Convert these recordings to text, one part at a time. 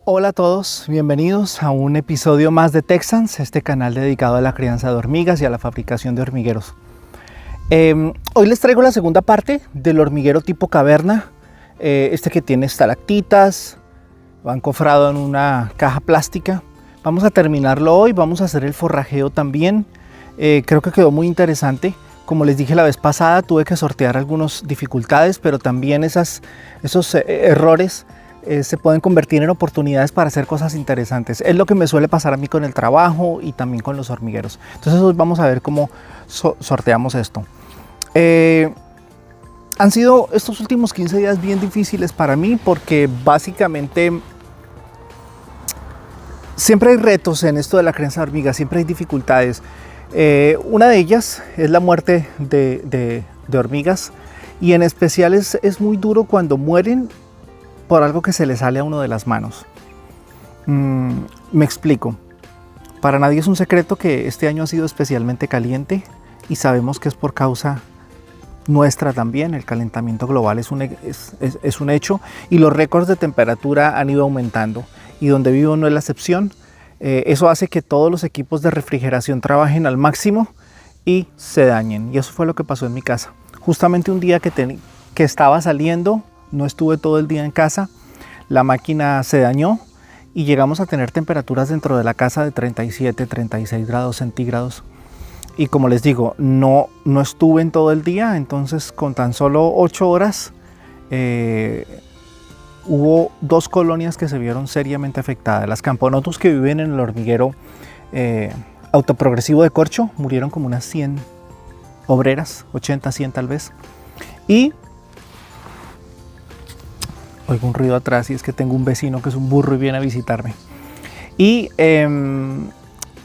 Hola a todos, bienvenidos a un episodio más de Texans, este canal dedicado a la crianza de hormigas y a la fabricación de hormigueros. Hoy les traigo la segunda parte del hormiguero tipo caverna, este que tiene estalactitas, va encofrado en una caja plástica. Vamos a terminarlo hoy, vamos a hacer el forrajeo también. Creo que quedó muy interesante. Como les dije la vez pasada, tuve que sortear algunas dificultades, pero también esos errores se pueden convertir en oportunidades para hacer cosas interesantes. Es lo que me suele pasar a mí con el trabajo y también con los hormigueros. Entonces hoy vamos a ver cómo sorteamos esto. Han sido estos últimos 15 días bien difíciles para mí porque básicamente siempre hay retos en esto de la crianza de hormigas, siempre hay dificultades. Una de ellas es la muerte de hormigas y en especial es muy duro cuando mueren por algo que se le sale a uno de las manos. Me explico. Para nadie es un secreto que este año ha sido especialmente caliente y sabemos que es por causa nuestra también. El calentamiento global es un hecho y los récords de temperatura han ido aumentando y donde vivo no es la excepción. Eso hace que todos los equipos de refrigeración trabajen al máximo y se dañen, y eso fue lo que pasó en mi casa. Justamente un día que estaba saliendo, no estuve todo el día en casa, la máquina se dañó y llegamos a tener temperaturas dentro de la casa de 37, 36 grados centígrados. Y como les digo, no estuve en todo el día, entonces con tan solo 8 horas hubo 2 colonias que se vieron seriamente afectadas. Las Camponotus que viven en el hormiguero autoprogresivo de corcho murieron como unas 100 obreras, 80, 100 tal vez. Y oigo un ruido atrás y es que tengo un vecino que es un burro y viene a visitarme. Y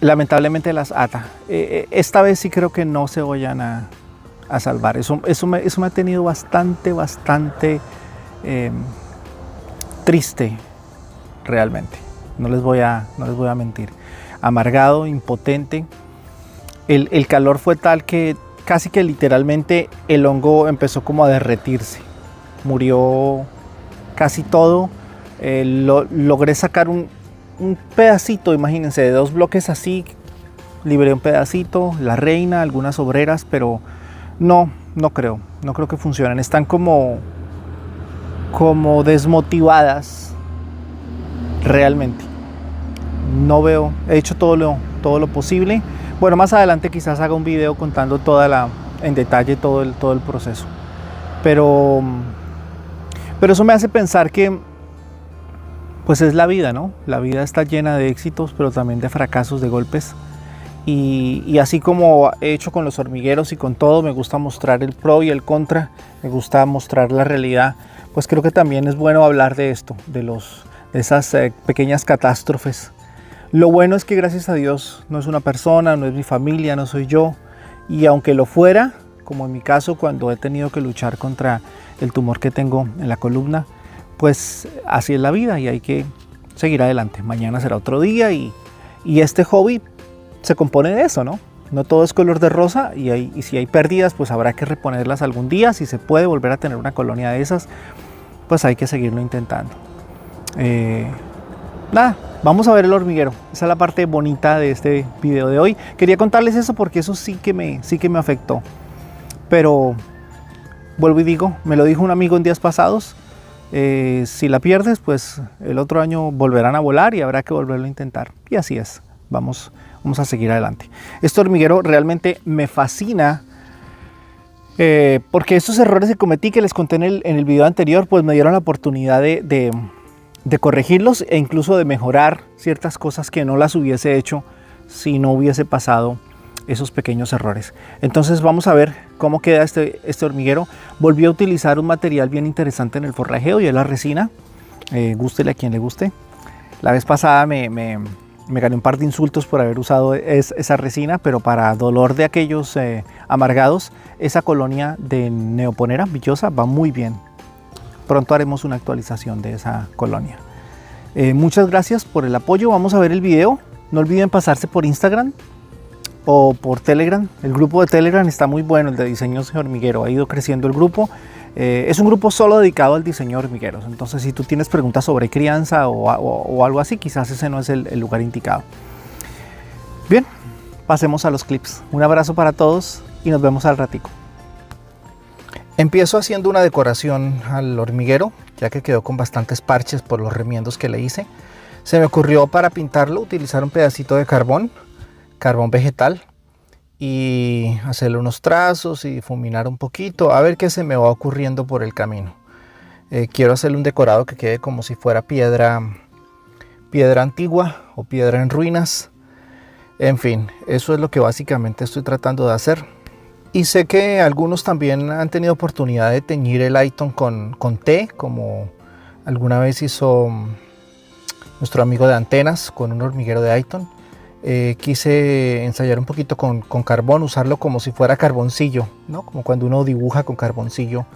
lamentablemente las ata. Esta vez sí creo que no se vayan a salvar. Eso me ha tenido bastante triste realmente. No les voy a mentir. Amargado, impotente. El calor fue tal que casi que literalmente el hongo empezó como a derretirse. Murió casi todo. Logré sacar un pedacito, imagínense, de 2 bloques así, libré un pedacito, la reina, algunas obreras, pero no creo que funcionen. Están como desmotivadas realmente. No veo, he hecho todo lo posible. Bueno, más adelante quizás haga un video contando en detalle todo el proceso, pero eso me hace pensar que pues es la vida, ¿no? La vida está llena de éxitos, pero también de fracasos, de golpes. Y así como he hecho con los hormigueros y con todo, me gusta mostrar el pro y el contra, me gusta mostrar la realidad, pues creo que también es bueno hablar de esto, de esas pequeñas catástrofes. Lo bueno es que gracias a Dios no es una persona, no es mi familia, no soy yo. Y aunque lo fuera, como en mi caso cuando he tenido que luchar contra el tumor que tengo en la columna, pues así es la vida y hay que seguir adelante. Mañana será otro día y este hobby se compone de eso, ¿no? No todo es color de rosa y si hay pérdidas, pues habrá que reponerlas algún día. Si se puede volver a tener una colonia de esas, pues hay que seguirlo intentando. Nada, vamos a ver el hormiguero. Esa es la parte bonita de este video de hoy. Quería contarles eso porque eso sí que me afectó. Pero vuelvo y digo, me lo dijo un amigo en días pasados. Si la pierdes, pues el otro año volverán a volar y habrá que volverlo a intentar. Y así es. Vamos a seguir adelante. Este hormiguero realmente me fascina porque estos errores que cometí, que les conté en el video anterior, pues me dieron la oportunidad de corregirlos e incluso de mejorar ciertas cosas que no las hubiese hecho si no hubiese pasado esos pequeños errores. Entonces vamos a ver cómo queda este hormiguero. Volví a utilizar un material bien interesante en el forrajeo y es la resina. Gústele a quien le guste. La vez pasada me gané un par de insultos por haber usado esa resina, pero para dolor de aquellos amargados, esa colonia de Neoponera villosa va muy bien. Pronto haremos una actualización de esa colonia. Muchas gracias por el apoyo. Vamos a ver el video. No olviden pasarse por Instagram o por Telegram. El grupo de Telegram está muy bueno, el de diseños de hormiguero. Ha ido creciendo el grupo. Es un grupo solo dedicado al diseño de hormigueros. Entonces, si tú tienes preguntas sobre crianza o algo así, quizás ese no es el lugar indicado. Bien, pasemos a los clips. Un abrazo para todos y nos vemos al ratico. Empiezo haciendo una decoración al hormiguero, ya que quedó con bastantes parches por los remiendos que le hice. Se me ocurrió para pintarlo utilizar un pedacito de carbón vegetal, y hacerle unos trazos y difuminar un poquito, a ver qué se me va ocurriendo por el camino. Quiero hacerle un decorado que quede como si fuera piedra antigua o piedra en ruinas. En fin, eso es lo que básicamente estoy tratando de hacer. Y sé que algunos también han tenido oportunidad de teñir el Aiton con té, como alguna vez hizo nuestro amigo de antenas con un hormiguero de Aiton. Quise ensayar un poquito con carbón, usarlo como si fuera carboncillo, ¿no? Como cuando uno dibuja con carboncillo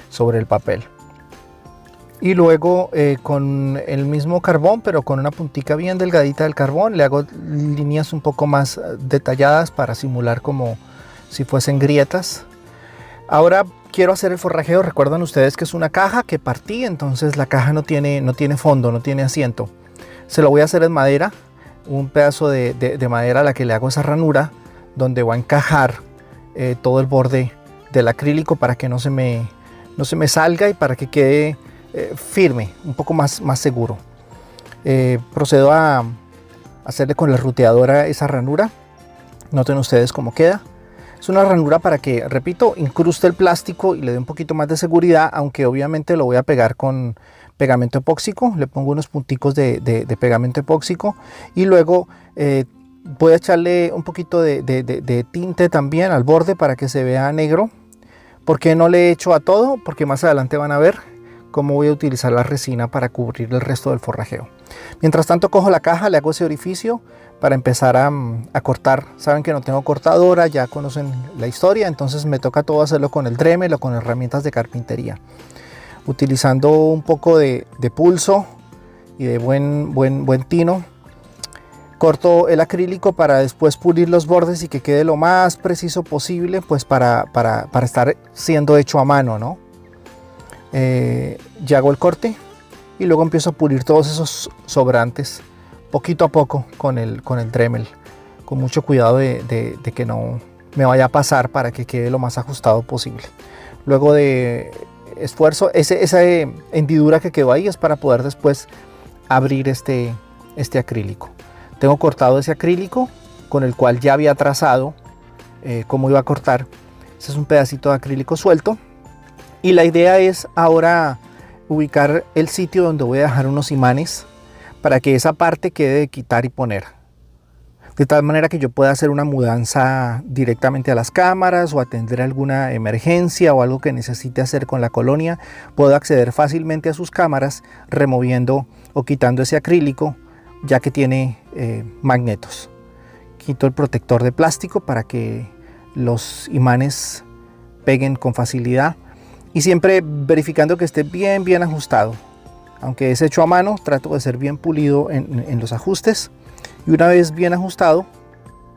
sobre el papel. Y luego con el mismo carbón, pero con una puntica bien delgadita del carbón, le hago líneas un poco más detalladas para simular como si fuesen grietas. Ahora quiero hacer el forrajeo. Recuerdan ustedes que es una caja que partí, entonces la caja no tiene fondo, no tiene asiento. Se lo voy a hacer en madera, un pedazo de madera a la que le hago esa ranura donde va a encajar todo el borde del acrílico para que no se me salga y para que quede firme, un poco más seguro. Procedo a hacerle con la ruteadora esa ranura. Noten ustedes cómo queda. Es una ranura para que, repito, incruste el plástico y le dé un poquito más de seguridad, aunque obviamente lo voy a pegar con pegamento epóxico. Le pongo unos punticos de pegamento epóxico y luego voy a echarle un poquito de tinte también al borde para que se vea negro. ¿Por qué no le echo a todo? Porque más adelante van a ver cómo voy a utilizar la resina para cubrir el resto del forrajeo. Mientras tanto cojo la caja, le hago ese orificio para empezar a cortar. Saben que no tengo cortadora, ya conocen la historia, entonces me toca todo hacerlo con el Dremel o con herramientas de carpintería. Utilizando un poco de pulso y de buen tino, corto el acrílico para después pulir los bordes y que quede lo más preciso posible, pues para estar siendo hecho a mano, ¿no? Ya hago el corte y luego empiezo a pulir todos esos sobrantes poquito a poco con el Dremel, con mucho cuidado de que no me vaya a pasar para que quede lo más ajustado posible. Luego de esfuerzo, esa hendidura que quedó ahí es para poder después abrir este acrílico. Tengo cortado ese acrílico con el cual ya había trazado cómo iba a cortar. Ese es un pedacito de acrílico suelto y la idea es ahora ubicar el sitio donde voy a dejar unos imanes para que esa parte quede de quitar y poner, de tal manera que yo pueda hacer una mudanza directamente a las cámaras o atender alguna emergencia o algo que necesite hacer con la colonia. Puedo acceder fácilmente a sus cámaras removiendo o quitando ese acrílico, ya que tiene magnetos. Quito el protector de plástico para que los imanes peguen con facilidad y siempre verificando que esté bien ajustado. Aunque es hecho a mano, trato de ser bien pulido en los ajustes. Y una vez bien ajustado,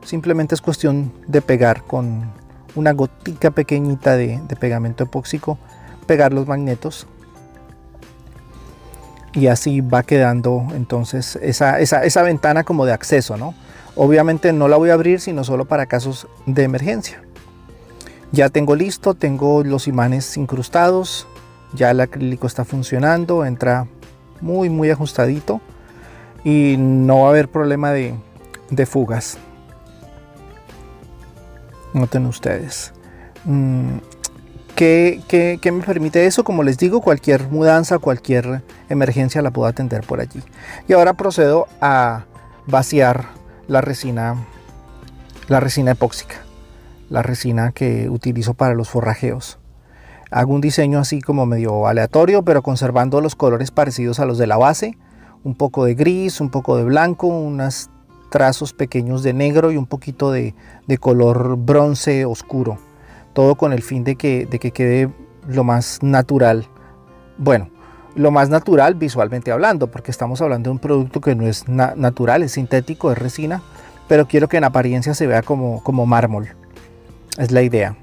simplemente es cuestión de pegar con una gotica pequeñita de pegamento epóxico, pegar los magnetos. Y así va quedando entonces esa ventana como de acceso, ¿no? Obviamente no la voy a abrir sino solo para casos de emergencia. Ya tengo listo, tengo los imanes incrustados, ya el acrílico está funcionando, entra muy ajustadito y no va a haber problema de fugas. Noten ustedes. ¿Qué me permite eso? Como les digo, cualquier mudanza, cualquier emergencia la puedo atender por allí. Y ahora procedo a vaciar la resina epóxica, la resina que utilizo para los forrajeos. Hago un diseño así como medio aleatorio, pero conservando los colores parecidos a los de la base. Un poco de gris, un poco de blanco, unos trazos pequeños de negro y un poquito de color bronce oscuro. Todo con el fin de que quede lo más natural. Bueno, lo más natural visualmente hablando, porque estamos hablando de un producto que no es natural, es sintético, es resina, pero quiero que en apariencia se vea como mármol. Es la idea.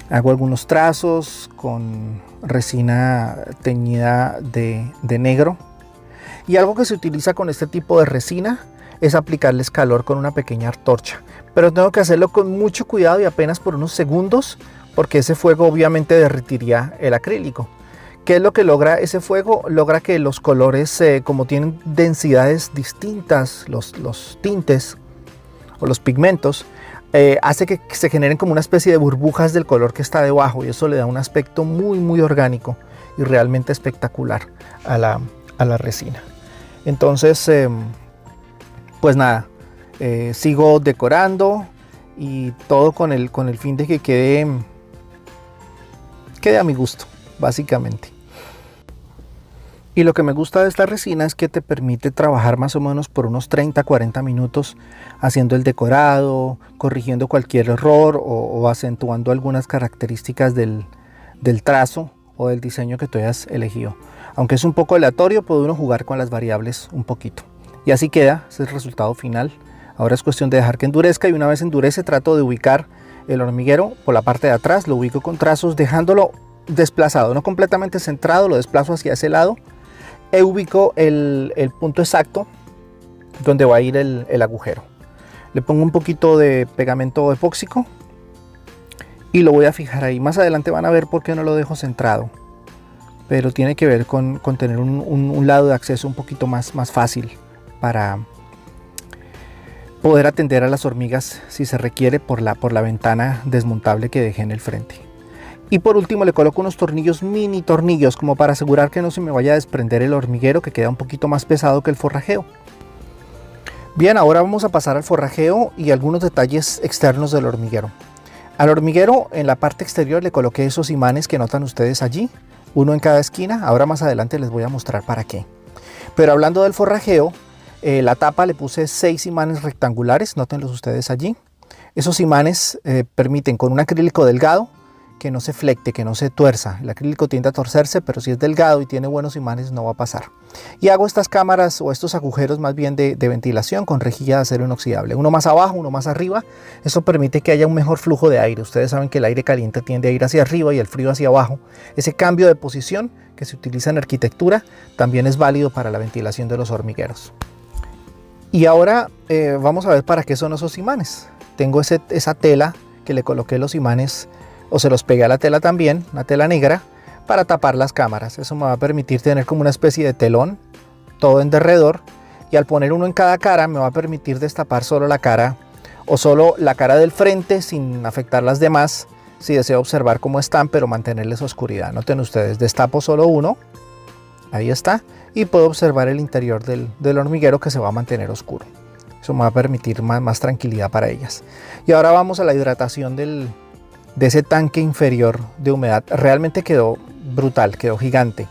Hago algunos trazos con resina teñida de negro. Y algo que se utiliza con este tipo de resina es aplicarles calor con una pequeña antorcha. Pero tengo que hacerlo con mucho cuidado y apenas por unos segundos, porque ese fuego obviamente derretiría el acrílico. ¿Qué es lo que logra ese fuego? Logra que los colores, como tienen densidades distintas, los tintes o los pigmentos, hace que se generen como una especie de burbujas del color que está debajo, y eso le da un aspecto muy orgánico y realmente espectacular a la resina. Entonces, pues nada, sigo decorando y todo con el fin de que quede a mi gusto, básicamente. Y lo que me gusta de esta resina es que te permite trabajar más o menos por unos 30-40 minutos haciendo el decorado, corrigiendo cualquier error o acentuando algunas características del trazo o del diseño que tú hayas elegido. Aunque es un poco aleatorio, puede uno jugar con las variables un poquito. Y así queda, ese es el resultado final. Ahora es cuestión de dejar que endurezca, y una vez endurece trato de ubicar el hormiguero por la parte de atrás, lo ubico con trazos dejándolo desplazado, no completamente centrado, lo desplazo hacia ese lado. Ubico el punto exacto donde va a ir el agujero. Le pongo un poquito de pegamento epóxico y lo voy a fijar ahí. Más adelante van a ver por qué no lo dejo centrado, pero tiene que ver con tener un lado de acceso un poquito más fácil para poder atender a las hormigas si se requiere por la ventana desmontable que dejé en el frente. Y por último le coloco unos tornillos, mini tornillos, como para asegurar que no se me vaya a desprender el hormiguero, que queda un poquito más pesado que el forrajeo. Bien, ahora vamos a pasar al forrajeo y algunos detalles externos del hormiguero. Al hormiguero, en la parte exterior, le coloqué esos imanes que notan ustedes allí, uno en cada esquina. Ahora más adelante les voy a mostrar para qué. Pero hablando del forrajeo, la tapa le puse 6 imanes rectangulares, nótenlos ustedes allí. Esos imanes permiten, con un acrílico delgado, que no se flecte, que no se tuerza. El acrílico tiende a torcerse, pero si es delgado y tiene buenos imanes no va a pasar. Y hago estas cámaras o estos agujeros más bien de ventilación con rejilla de acero inoxidable. Uno más abajo, uno más arriba. Eso permite que haya un mejor flujo de aire. Ustedes saben que el aire caliente tiende a ir hacia arriba y el frío hacia abajo. Ese cambio de posición que se utiliza en arquitectura también es válido para la ventilación de los hormigueros. Y ahora vamos a ver para qué son esos imanes. Tengo esa tela que le coloqué los imanes, o se los pegué a la tela también, una tela negra, para tapar las cámaras. Eso me va a permitir tener como una especie de telón, todo en derredor, y al poner uno en cada cara me va a permitir destapar solo la cara, o solo la cara del frente sin afectar las demás, si deseo observar cómo están, pero mantenerles oscuridad. Noten ustedes, destapo solo uno, ahí está, y puedo observar el interior del hormiguero, que se va a mantener oscuro. Eso me va a permitir más tranquilidad para ellas. Y ahora vamos a la hidratación de ese tanque inferior de humedad. Realmente quedó brutal, quedó gigante.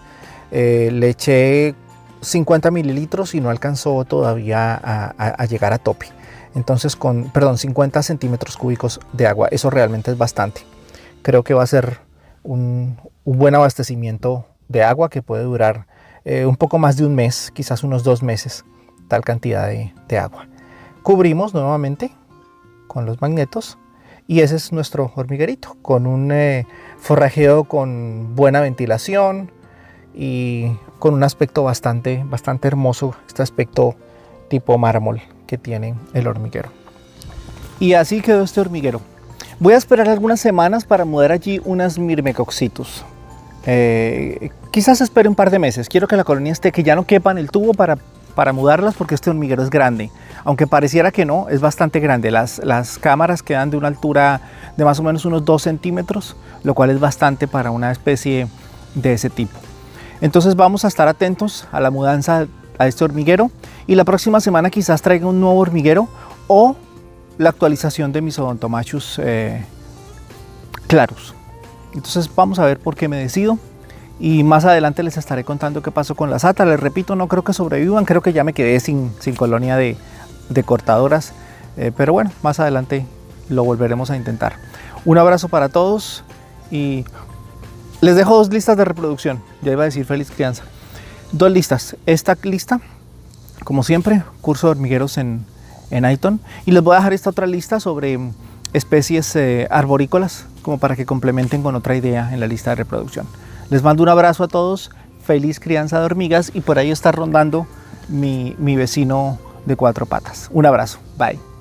Le eché 50 mililitros y no alcanzó todavía a llegar a tope. Entonces 50 centímetros cúbicos de agua. Eso realmente es bastante. Creo que va a ser un buen abastecimiento de agua que puede durar un poco más de un mes, quizás unos 2 meses, tal cantidad de agua. Cubrimos nuevamente con los magnetos. Y ese es nuestro hormiguerito, con un forrajeo con buena ventilación y con un aspecto bastante hermoso, este aspecto tipo mármol que tiene el hormiguero. Y así quedó este hormiguero. Voy a esperar algunas semanas para mudar allí unas Myrmecoxitus. Quizás espere un par de meses. Quiero que la colonia esté, que ya no quepa en el tubo para mudarlas, porque este hormiguero es grande. Aunque pareciera que no, es bastante grande. Las cámaras quedan de una altura de más o menos unos 2 centímetros, lo cual es bastante para una especie de ese tipo. Entonces vamos a estar atentos a la mudanza a este hormiguero, y la próxima semana quizás traiga un nuevo hormiguero o la actualización de mis Odontomachus clarus. Entonces vamos a ver por qué me decido. Y más adelante les estaré contando qué pasó con las atas. Les repito, no creo que sobrevivan, creo que ya me quedé sin colonia de cortadoras, pero bueno, más adelante lo volveremos a intentar. Un abrazo para todos y les dejo 2 listas de reproducción. Ya iba a decir feliz crianza. 2 listas. Esta lista, como siempre, curso de hormigueros en iTunes, y les voy a dejar esta otra lista sobre especies arborícolas como para que complementen con otra idea en la lista de reproducción. Les mando un abrazo a todos, feliz crianza de hormigas y por ahí está rondando mi vecino de 4 patas. Un abrazo, bye.